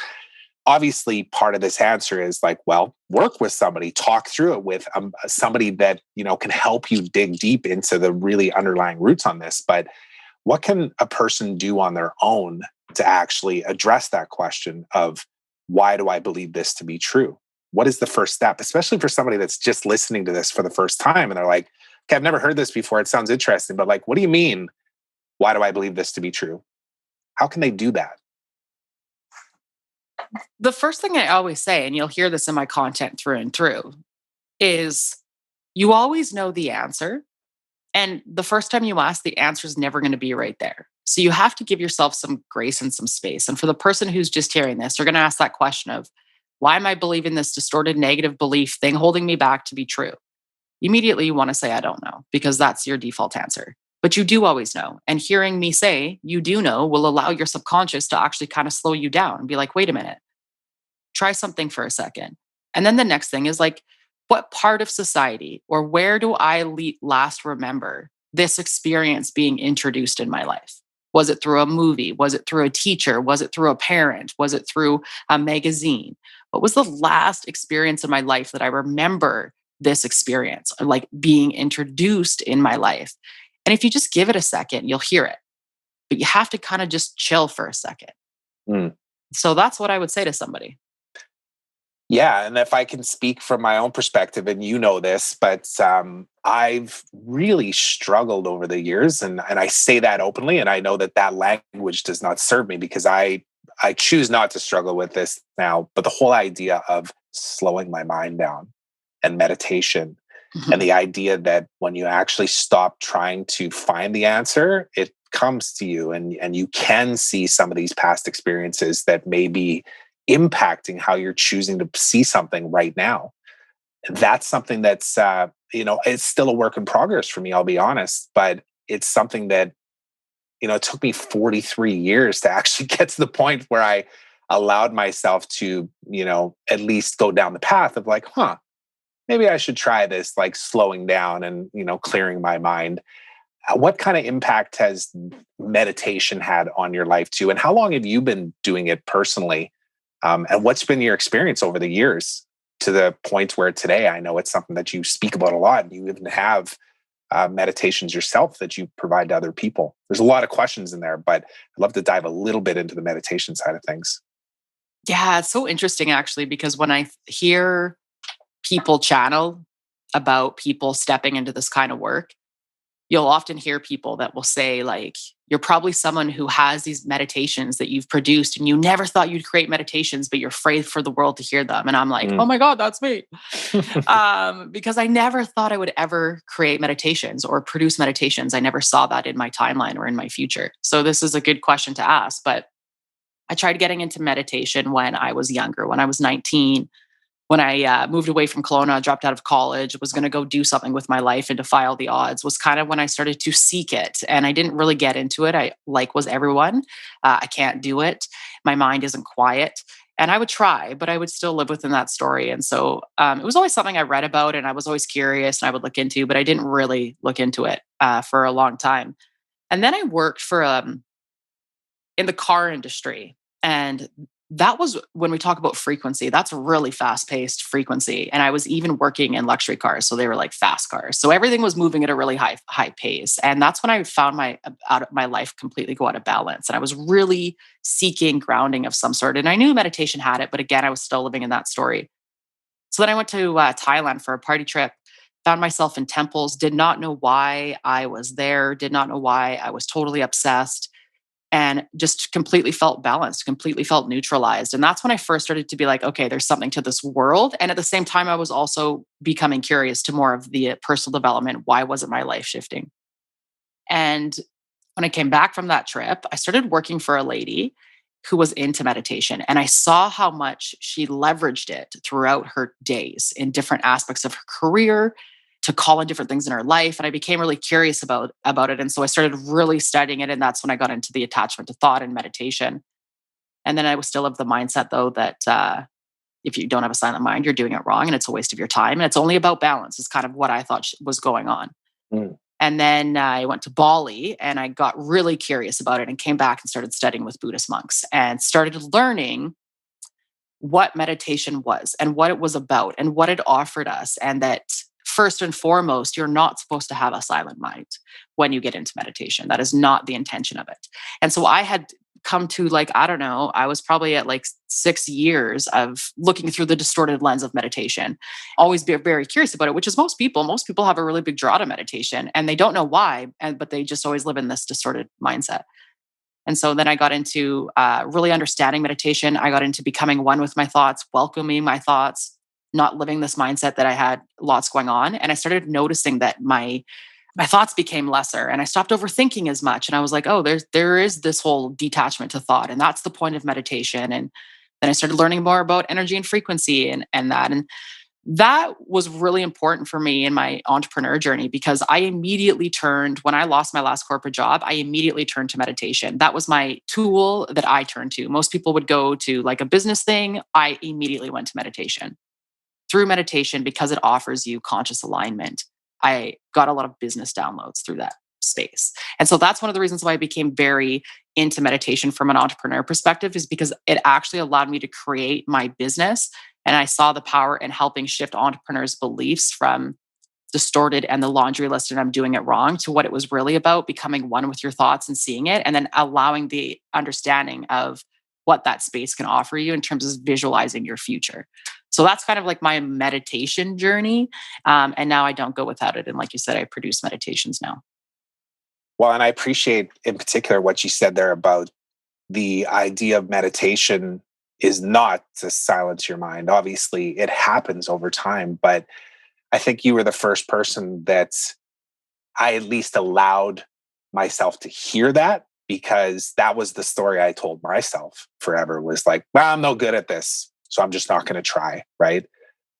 obviously part of this answer is like, well, work with somebody, talk through it with somebody that, can help you dig deep into the really underlying roots on this. But what can a person do on their own to actually address that question of, why do I believe this to be true? What is the first step, especially for somebody that's just listening to this for the first time and they're like, okay, I've never heard this before. It sounds interesting, but like, what do you mean? Why do I believe this to be true? How can they do that? The first thing I always say, and you'll hear this in my content through and through, is you always know the answer. And the first time you ask, the answer is never going to be right there. So you have to give yourself some grace and some space. And for the person who's just hearing this, they're going to ask that question of, why am I believing this distorted negative belief thing holding me back to be true? Immediately you want to say, I don't know, because that's your default answer. But you do always know. And hearing me say, you do know, will allow your subconscious to actually kind of slow you down and be like, wait a minute, try something for a second. And then the next thing is like, what part of society or where do I last remember this experience being introduced in my life? Was it through a movie? Was it through a teacher? Was it through a parent? Was it through a magazine? What was the last experience in my life that I remember this experience, or like being introduced in my life? And if you just give it a second, you'll hear it. But you have to kind of just chill for a second. Mm. So that's what I would say to somebody. Yeah, and if I can speak from my own perspective, and you know this, but I've really struggled over the years, and I say that openly, and I know that language does not serve me because I choose not to struggle with this now. But the whole idea of slowing my mind down and meditation, and the idea that when you actually stop trying to find the answer, it comes to you, and you can see some of these past experiences that may be impacting how you're choosing to see something right now. That's something that's, it's still a work in progress for me, I'll be honest, but it's something that, it took me 43 years to actually get to the point where I allowed myself to, at least go down the path of like, maybe I should try this, like slowing down and, clearing my mind. What kind of impact has meditation had on your life too? And how long have you been doing it personally? And what's been your experience over the years to the point where today I know it's something that you speak about a lot, and you even have meditations yourself that you provide to other people? There's a lot of questions in there, but I'd love to dive a little bit into the meditation side of things. Yeah, it's so interesting actually, because when I hear people channel about people stepping into this kind of work, you'll often hear people that will say, like, you're probably someone who has these meditations that you've produced and you never thought you'd create meditations, but you're afraid for the world to hear them. And I'm like, oh my God, that's me. Because I never thought I would ever create meditations or produce meditations. I never saw that in my timeline or in my future. So this is a good question to ask. But I tried getting into meditation when I was younger, when I was 19. When I moved away from Kelowna, dropped out of college, was going to go do something with my life and defy all the odds, was kind of when I started to seek it. And I didn't really get into it. I, like was everyone, I can't do it. My mind isn't quiet. And I would try, but I would still live within that story. And so it was always something I read about and I was always curious and I would look into, but I didn't really look into it for a long time. And then I worked for in the car industry. And that was when we talk about frequency, that's really fast paced frequency. And I was even working in luxury cars. So they were like fast cars. So everything was moving at a really high pace. And that's when I found my life completely go out of balance. And I was really seeking grounding of some sort. And I knew meditation had it, but again, I was still living in that story. So then I went to Thailand for a party trip, found myself in temples, did not know why I was there, did not know why I was totally obsessed, and just completely felt balanced, completely felt neutralized. And that's when I first started to be like, okay, there's something to this world. And at the same time, I was also becoming curious to more of the personal development. Why wasn't my life shifting? And when I came back from that trip, I started working for a lady who was into meditation. And I saw how much she leveraged it throughout her days in different aspects of her career to call in different things in her life. And I became really curious about it. And so I started really studying it. And that's when I got into the attachment to thought and meditation. And then I was still of the mindset, though, that if you don't have a silent mind, you're doing it wrong and it's a waste of your time. And it's only about balance, is kind of what I thought was going on. Mm. And then I went to Bali and I got really curious about it and came back and started studying with Buddhist monks and started learning what meditation was and what it was about and what it offered us. And that first and foremost, you're not supposed to have a silent mind when you get into meditation. That is not the intention of it. And so I had come to, like, I don't know, I was probably at like 6 years of looking through the distorted lens of meditation, always be very curious about it, which is most people. Most people have a really big draw to meditation and they don't know why, but they just always live in this distorted mindset. And so then I got into really understanding meditation. I got into becoming one with my thoughts, welcoming my thoughts, not living this mindset that I had lots going on. And I started noticing that my thoughts became lesser and I stopped overthinking as much. And I was like, oh, there is this whole detachment to thought. And that's the point of meditation. And then I started learning more about energy and frequency and that. And that was really important for me in my entrepreneur journey because I immediately turned, when I lost my last corporate job, I immediately turned to meditation. That was my tool that I turned to. Most people would go to like a business thing. I immediately went to meditation. Through meditation, because it offers you conscious alignment, I got a lot of business downloads through that space. And so that's one of the reasons why I became very into meditation from an entrepreneur perspective, is because it actually allowed me to create my business. And I saw the power in helping shift entrepreneurs' beliefs from distorted and the laundry list and I'm doing it wrong to what it was really about, becoming one with your thoughts and seeing it, and then allowing the understanding of what that space can offer you in terms of visualizing your future. So that's kind of like my meditation journey. And now I don't go without it. And like you said, I produce meditations now. Well, and I appreciate in particular what you said there about the idea of meditation is not to silence your mind. Obviously, it happens over time, but I think you were the first person that I at least allowed myself to hear that, because that was the story I told myself forever, was like, well, I'm no good at this, so I'm just not going to try, right?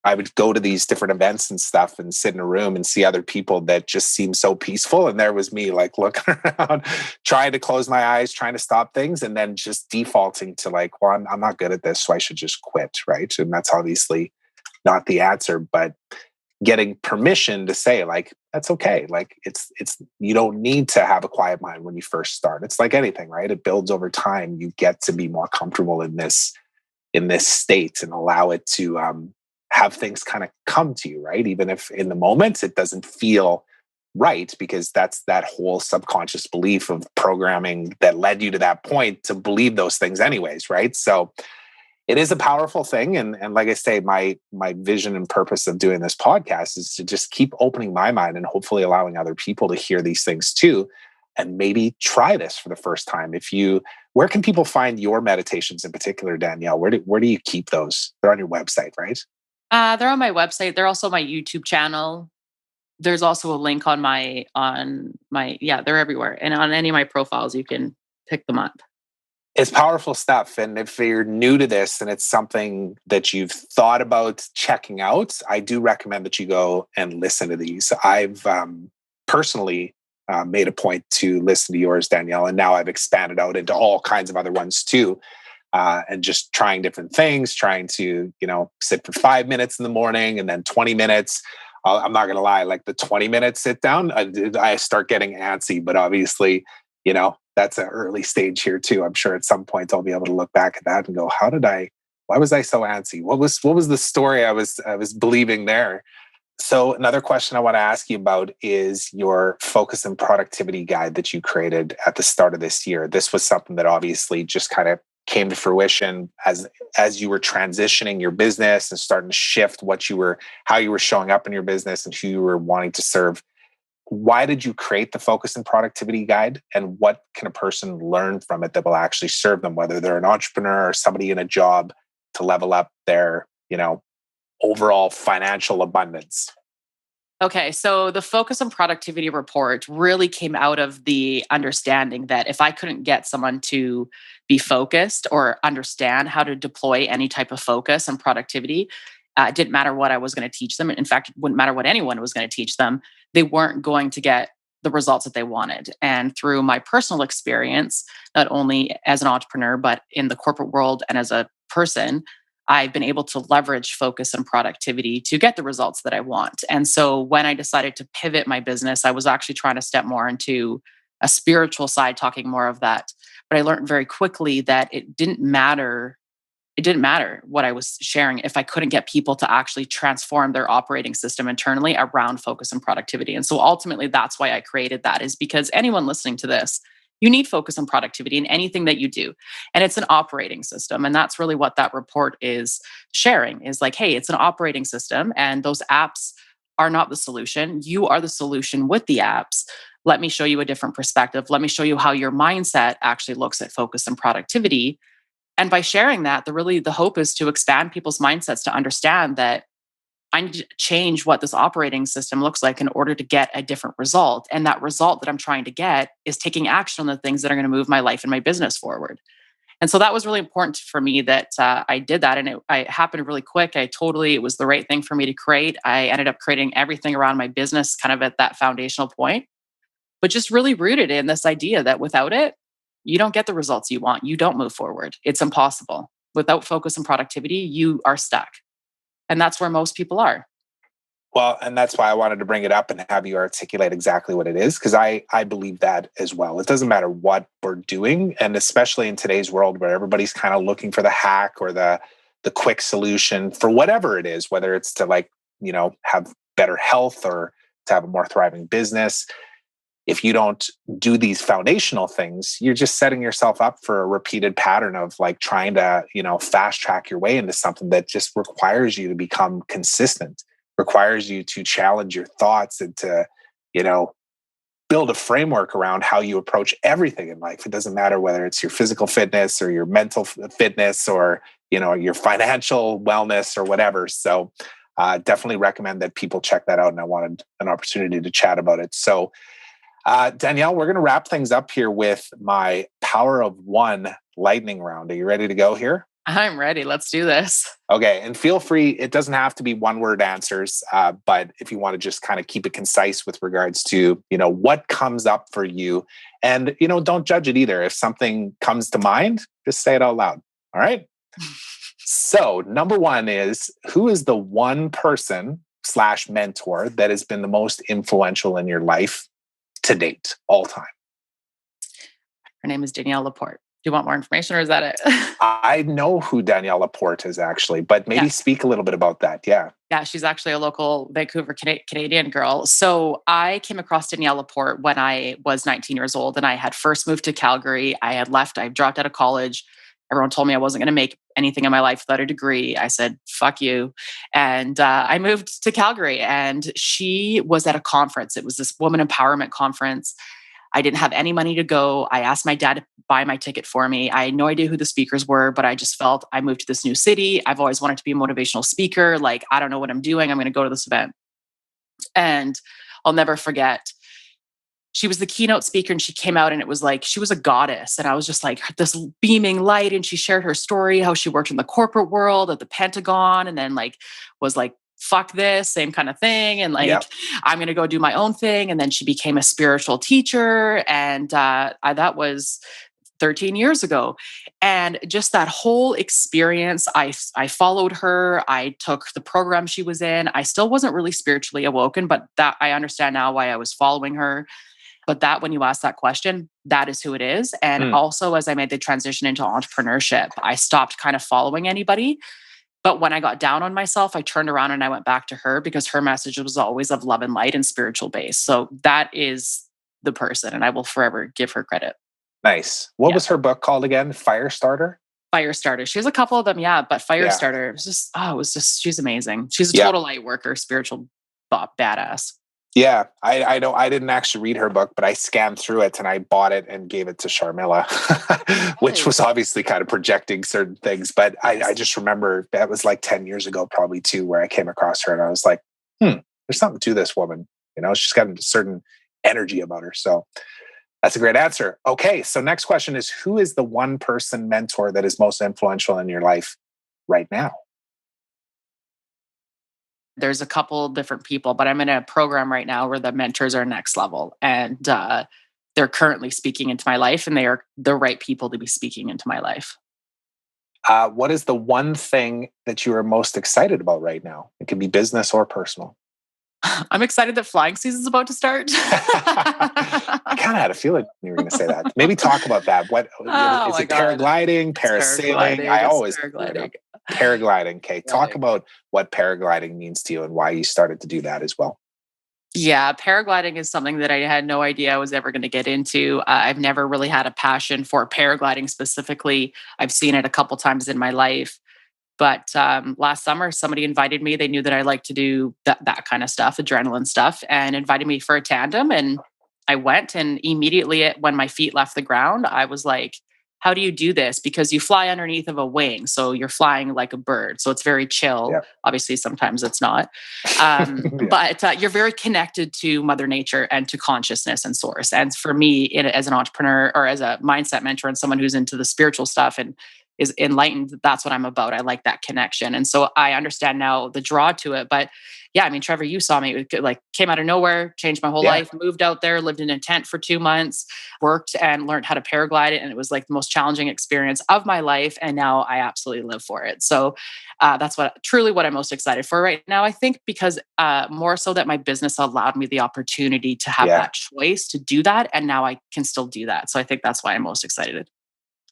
I would go to these different events and stuff and sit in a room and see other people that just seemed so peaceful. And there was me like looking around, trying to close my eyes, trying to stop things, and then just defaulting to like, well, I'm not good at this, so I should just quit, right? And that's obviously not the answer, but getting permission to say like, that's okay. Like it's, you don't need to have a quiet mind when you first start. It's like anything, right? It builds over time. You get to be more comfortable in this state and allow it to have things kind of come to you, right? Even if in the moment it doesn't feel right, because that's that whole subconscious belief of programming that led you to that point to believe those things anyways, right? So it is a powerful thing. And like I say, my vision and purpose of doing this podcast is to just keep opening my mind and hopefully allowing other people to hear these things too, and maybe try this for the first time. Where can people find your meditations in particular, Danielle? Where do you keep those? They're on your website, right? They're on my website. They're also my YouTube channel. There's also a link on yeah, they're everywhere. And on any of my profiles, you can pick them up. It's powerful stuff. And if you're new to this and it's something that you've thought about checking out, I do recommend that you go and listen to these. I've personally made a point to listen to yours, Danielle, and now I've expanded out into all kinds of other ones too. And just trying different things, trying to, sit for 5 minutes in the morning and then 20 minutes. I'm not going to lie, like the 20-minute sit down, I start getting antsy, but obviously, that's an early stage here too. I'm sure at some point I'll be able to look back at that and go, why was I so antsy? What was the story I was believing there? So another question I want to ask you about is your focus and productivity guide that you created at the start of this year. This was something that obviously just kind of came to fruition as you were transitioning your business and starting to shift how you were showing up in your business and who you were wanting to serve. Why did you create the focus and productivity guide, and what can a person learn from it that will actually serve them, whether they're an entrepreneur or somebody in a job, to level up their, overall financial abundance? Okay, so the focus on productivity report really came out of the understanding that if I couldn't get someone to be focused or understand how to deploy any type of focus and productivity, it didn't matter what I was going to teach them. In fact, it wouldn't matter what anyone was going to teach them. They weren't going to get the results that they wanted. And through my personal experience, not only as an entrepreneur, but in the corporate world and as a person, I've been able to leverage focus and productivity to get the results that I want. And so when I decided to pivot my business, I was actually trying to step more into a spiritual side, talking more of that. But I learned very quickly that it didn't matter it didn't matter what I was sharing if I couldn't get people to actually transform their operating system internally around focus and productivity. And so ultimately, that's why I created that, is because anyone listening to this, you need focus and productivity in anything that you do. And it's an operating system. And that's really what that report is sharing, is like, hey, it's an operating system and those apps are not the solution. You are the solution with the apps. Let me show you a different perspective. Let me show you how your mindset actually looks at focus and productivity. And by sharing that, the hope is to expand people's mindsets to understand that I need to change what this operating system looks like in order to get a different result. And that result that I'm trying to get is taking action on the things that are going to move my life and my business forward. And so that was really important for me that I did that. And it happened really quick. It was the right thing for me to create. I ended up creating everything around my business kind of at that foundational point, but just really rooted in this idea that without it, you don't get the results you want. You don't move forward. It's impossible. Without focus and productivity, you are stuck. And that's where most people are. Well, and that's why I wanted to bring it up and have you articulate exactly what it is, because I believe that as well. It doesn't matter what we're doing, and especially in today's world where everybody's kind of looking for the hack or the quick solution for whatever it is, whether it's to have better health or to have a more thriving business. If you don't do these foundational things, you're just setting yourself up for a repeated pattern of trying to, fast track your way into something that just requires you to become consistent, requires you to challenge your thoughts and to, build a framework around how you approach everything in life. It doesn't matter whether it's your physical fitness or your mental fitness or, your financial wellness or whatever. So definitely recommend that people check that out. And I wanted an opportunity to chat about it. So Danielle, we're going to wrap things up here with my Power of One lightning round. Are you ready to go here? I'm ready. Let's do this. Okay. And feel free, it doesn't have to be one-word answers, but if you want to just kind of keep it concise with regards to, what comes up for you. And, don't judge it either. If something comes to mind, just say it out loud. All right? So number one is, who is the one person / mentor that has been the most influential in your life to date, all time? Her name is Danielle Laporte. Do you want more information or is that it? I know who Danielle Laporte is actually, but maybe speak a little bit about that. Yeah. Yeah, she's actually a local Vancouver Canadian girl. So I came across Danielle Laporte when I was 19 years old and I had first moved to Calgary. I dropped out of college. Everyone told me I wasn't going to make anything in my life without a degree. I said, fuck you. And I moved to Calgary and she was at a conference. It was this woman empowerment conference. I didn't have any money to go. I asked my dad to buy my ticket for me. I had no idea who the speakers were, but I just felt I moved to this new city. I've always wanted to be a motivational speaker. I don't know what I'm doing. I'm going to go to this event. And I'll never forget, she was the keynote speaker and she came out and it was like, she was a goddess. And I was just like this beaming light. And she shared her story, how she worked in the corporate world at the Pentagon and then was like, fuck this, same kind of thing. And I'm going to go do my own thing. And then she became a spiritual teacher. And that was 13 years ago. And just that whole experience, I followed her. I took the program she was in. I still wasn't really spiritually awoken, but that I understand now why I was following her. But that when you ask that question, that is who it is. And also, as I made the transition into entrepreneurship, I stopped kind of following anybody. But when I got down on myself, I turned around and I went back to her because her message was always of love and light and spiritual base. So that is the person, and I will forever give her credit. Nice. What was her book called again? Firestarter? Firestarter. She has a couple of them, but Firestarter was just, she's amazing. She's a total light worker, spiritual badass. Yeah, I know. I didn't actually read her book, but I scanned through it and I bought it and gave it to Sharmila, which was obviously kind of projecting certain things. But I just remember that was like 10 years ago, probably too, where I came across her and I was like, there's something to this woman. She's got a certain energy about her. So that's a great answer. Okay, so next question is, who is the one person mentor that is most influential in your life right now? There's a couple different people, but I'm in a program right now where the mentors are next level and they're currently speaking into my life and they are the right people to be speaking into my life. What is the one thing that you are most excited about right now? It can be business or personal. I'm excited that flying season's about to start. I kind of had a feeling you were going to say that. Maybe talk about that. What Oh is my it? God. Paragliding, It's parasailing? paragliding. I It's always screw it paragliding. up. Paragliding. Okay, talk Paragliding. about what paragliding means to you and why you started to do that as well. Yeah, paragliding is something that I had no idea I was ever going to get into. I've never really had a passion for paragliding specifically. I've seen it a couple times in my life. But last summer, somebody invited me. They knew that I like to do that kind of stuff, adrenaline stuff, and invited me for a tandem. And I went, and immediately when my feet left the ground, I was like, how do you do this? Because you fly underneath of a wing. So you're flying like a bird. So it's very chill. Yeah. Obviously, sometimes it's not. Yeah. But you're very connected to Mother Nature and to consciousness and source. And for me, as an entrepreneur or as a mindset mentor and someone who's into the spiritual stuff and is enlightened, that's what I'm about. I like that connection. And so I understand now the draw to it. But yeah, I mean, Trevor, you saw me, it like came out of nowhere, changed my whole Yeah. life, moved out there, lived in a tent for 2 months, worked and learned how to paraglide it. And it was like the most challenging experience of my life. And now I absolutely live for it. So that's what I'm most excited for right now. I think because more so that my business allowed me the opportunity to have Yeah. that choice to do that. And now I can still do that. So I think that's why I'm most excited.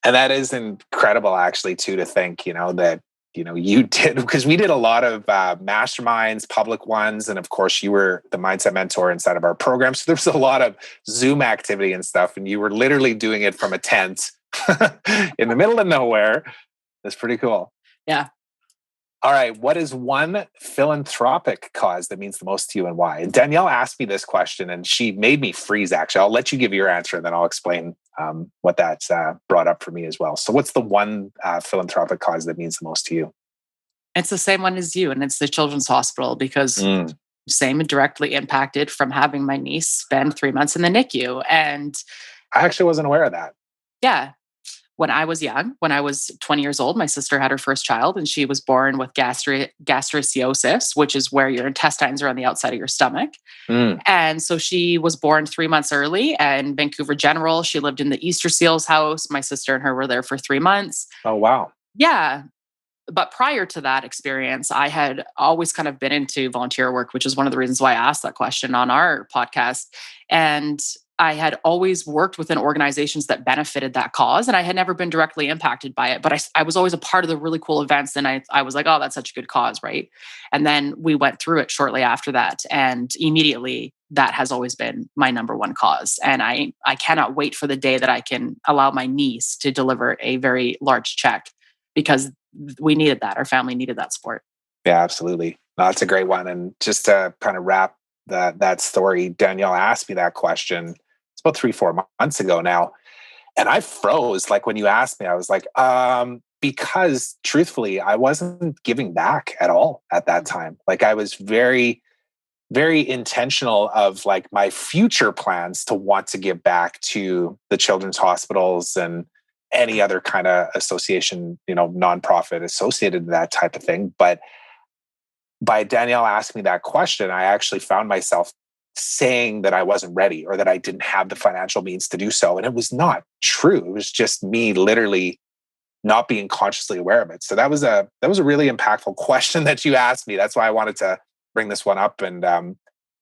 And that is incredible, actually, too, to think, that, you did, because we did a lot of masterminds, public ones. And of course, you were the mindset mentor inside of our program. So there was a lot of Zoom activity and stuff. And you were literally doing it from a tent in the middle of nowhere. That's pretty cool. Yeah. All right. What is one philanthropic cause that means the most to you and why? And Danielle asked me this question and she made me freeze, actually. I'll let you give your answer and then I'll explain what that's brought up for me as well. So what's the one philanthropic cause that means the most to you? It's the same one as you, and it's the Children's Hospital because same directly impacted from having my niece spend 3 months in the NICU. And I actually wasn't aware of that. yeah, when I was young, when I was 20 years old, my sister had her first child and she was born with gastriciosis, which is where your intestines are on the outside of your stomach. And so she was born 3 months early and Vancouver General. She lived in the Easter Seals house. My sister and her were there for 3 months. Oh, wow. Yeah. But prior to that experience, I had always kind of been into volunteer work, which is one of the reasons why I asked that question on our podcast. And I had always worked within organizations that benefited that cause, and I had never been directly impacted by it. But I was always a part of the really cool events, and I was like, oh, that's such a good cause, right? And then we went through it shortly after that, and immediately that has always been my number one cause. And I cannot wait for the day that I can allow my niece to deliver a very large check because we needed that. Our family needed that support. Yeah, absolutely. No, that's a great one. And just to kind of wrap that story, Danielle asked me that question. It's about 3-4 months ago now. And I froze. Like when you asked me, I was like, because truthfully, I wasn't giving back at all at that time. Like I was very, very intentional of like my future plans to want to give back to the children's hospitals and any other kind of association, nonprofit associated to that type of thing. But by Danielle asking me that question, I actually found myself saying that I wasn't ready or that I didn't have the financial means to do so. And it was not true. It was just me literally not being consciously aware of it. So that was a really impactful question that you asked me. That's why I wanted to bring this one up and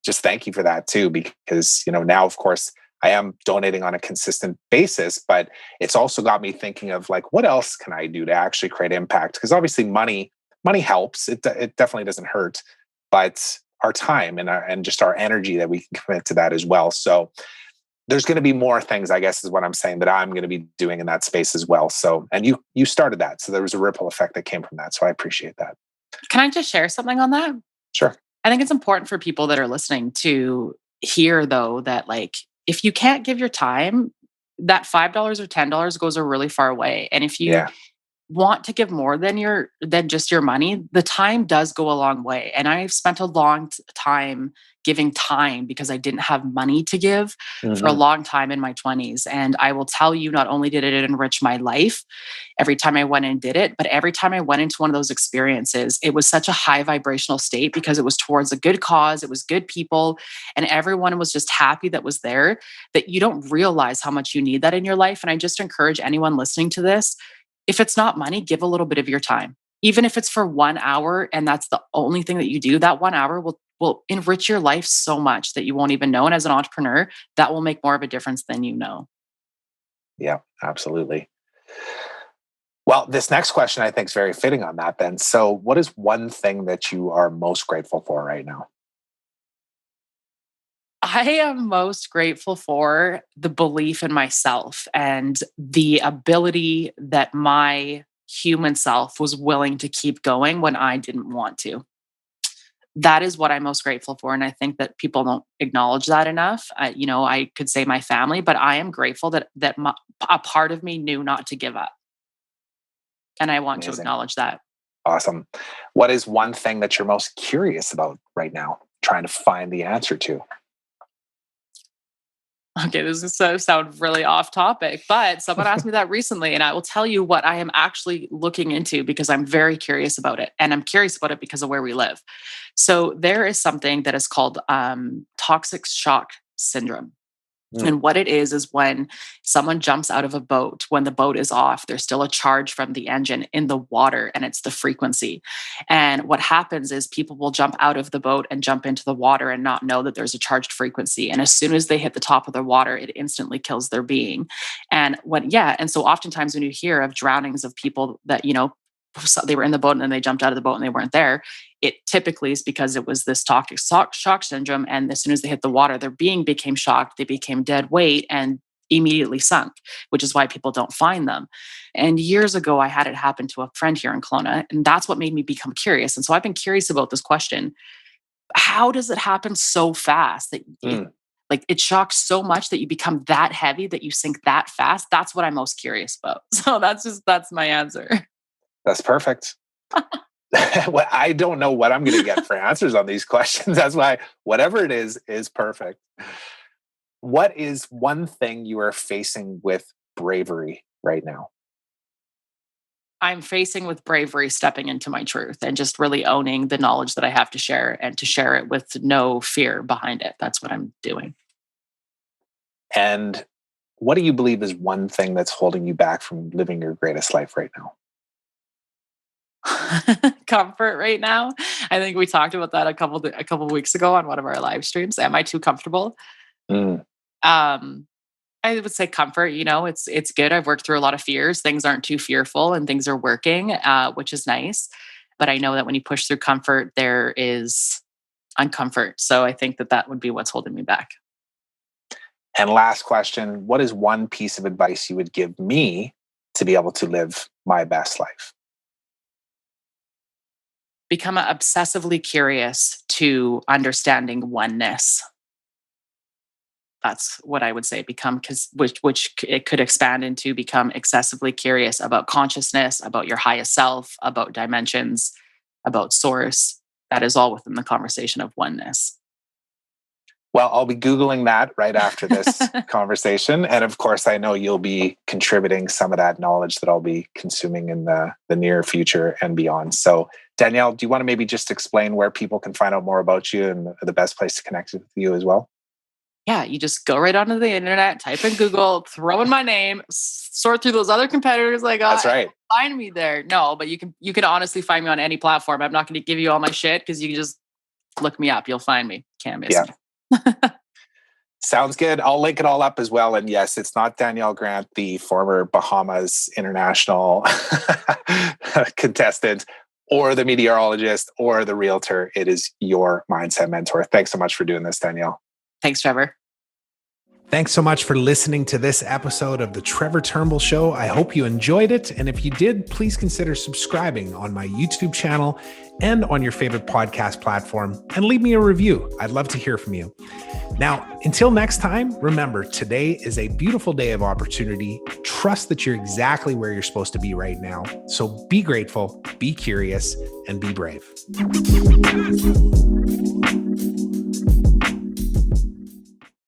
just thank you for that too, because, now of course I am donating on a consistent basis, but it's also got me thinking of like, what else can I do to actually create impact? Because obviously money helps. It definitely doesn't hurt, but our time and just our energy that we can commit to that as well. So there's going to be more things, I guess, is what I'm saying, that I'm going to be doing in that space as well. So, and you started that. So there was a ripple effect that came from that. So I appreciate that. Can I just share something on that? Sure. I think it's important for people that are listening to hear though, that like, if you can't give your time, that $5 or $10 goes a really far way. And if you want to give more than just your money, the time does go a long way. And I've spent a long time giving time because I didn't have money to give for a long time in my 20s. And I will tell you, not only did it enrich my life every time I went and did it, but every time I went into one of those experiences, it was such a high vibrational state because it was towards a good cause, it was good people, and everyone was just happy that was there, that you don't realize how much you need that in your life. And I just encourage anyone listening to this, if it's not money, give a little bit of your time. Even if it's for 1 hour and that's the only thing that you do, that 1 hour will will enrich your life so much that you won't even know. And as an entrepreneur, that will make more of a difference than you know. Yeah, absolutely. Well, this next question I think is very fitting on that then. So what is one thing that you are most grateful for right now? I am most grateful for the belief in myself and the ability that my human self was willing to keep going when I didn't want to. That is what I'm most grateful for. And I think that people don't acknowledge that enough. I could say my family, but I am grateful that a part of me knew not to give up. And I want to Amazing. acknowledge that. Awesome. What is one thing that you're most curious about right now, trying to find the answer to? Okay, this is so sound really off topic, but someone asked me that recently, and I will tell you what I am actually looking into because I'm very curious about it. And I'm curious about it because of where we live. So there is something that is called toxic shock syndrome. And what it is when someone jumps out of a boat, when the boat is off, there's still a charge from the engine in the water, and it's the frequency. And what happens is people will jump out of the boat and jump into the water and not know that there's a charged frequency. And as soon as they hit the top of the water, it instantly kills their being. And so oftentimes when you hear of drownings of people that, they were in the boat and then they jumped out of the boat and they weren't there, it typically is because it was this toxic shock syndrome. And as soon as they hit the water, their being became shocked, they became dead weight and immediately sunk, which is why people don't find them. And years ago, I had it happen to a friend here in Kelowna, and that's what made me become curious. And so I've been curious about this question. How does it happen so fast that it shocks so much that you become that heavy that you sink that fast? That's what I'm most curious about. So that's my answer. That's perfect. Well, I don't know what I'm going to get for answers on these questions. That's why whatever it is perfect. What is one thing you are facing with bravery right now? I'm facing with bravery, stepping into my truth and just really owning the knowledge that I have to share and to share it with no fear behind it. That's what I'm doing. And what do you believe is one thing that's holding you back from living your greatest life right now? Comfort right now. I think we talked about that a couple of weeks ago on one of our live streams. Am I too comfortable? Mm. I would say comfort. It's good. I've worked through a lot of fears. Things aren't too fearful, and things are working, which is nice. But I know that when you push through comfort, there is uncomfort. So I think that would be what's holding me back. And last question: what is one piece of advice you would give me to be able to live my best life? Become obsessively curious to understanding oneness. That's what I would say. Which it could expand into become excessively curious about consciousness, about your highest self, about dimensions, about source. That is all within the conversation of oneness. Well, I'll be Googling that right after this conversation. And of course, I know you'll be contributing some of that knowledge that I'll be consuming in the near future and beyond. So Danielle, do you want to maybe just explain where people can find out more about you and the best place to connect with you as well? Yeah, you just go right onto the internet, type in Google, throw in my name, sort through those other competitors I got. That's right. Find me there. No, but you can honestly find me on any platform. I'm not going to give you all my shit because you can just look me up. You'll find me. Can't miss me. Sounds good. I'll link it all up as well. And yes, it's not Danielle Grant, the former Bahamas international contestant, or the meteorologist, or the realtor. It is your mindset mentor. Thanks so much for doing this, Danielle. Thanks, Trevor. Thanks so much for listening to this episode of The Trevor Turnbull Show. I hope you enjoyed it. And if you did, please consider subscribing on my YouTube channel and on your favorite podcast platform, and leave me a review. I'd love to hear from you. Now, until next time, remember, today is a beautiful day of opportunity. Trust that you're exactly where you're supposed to be right now. So be grateful, be curious, and be brave.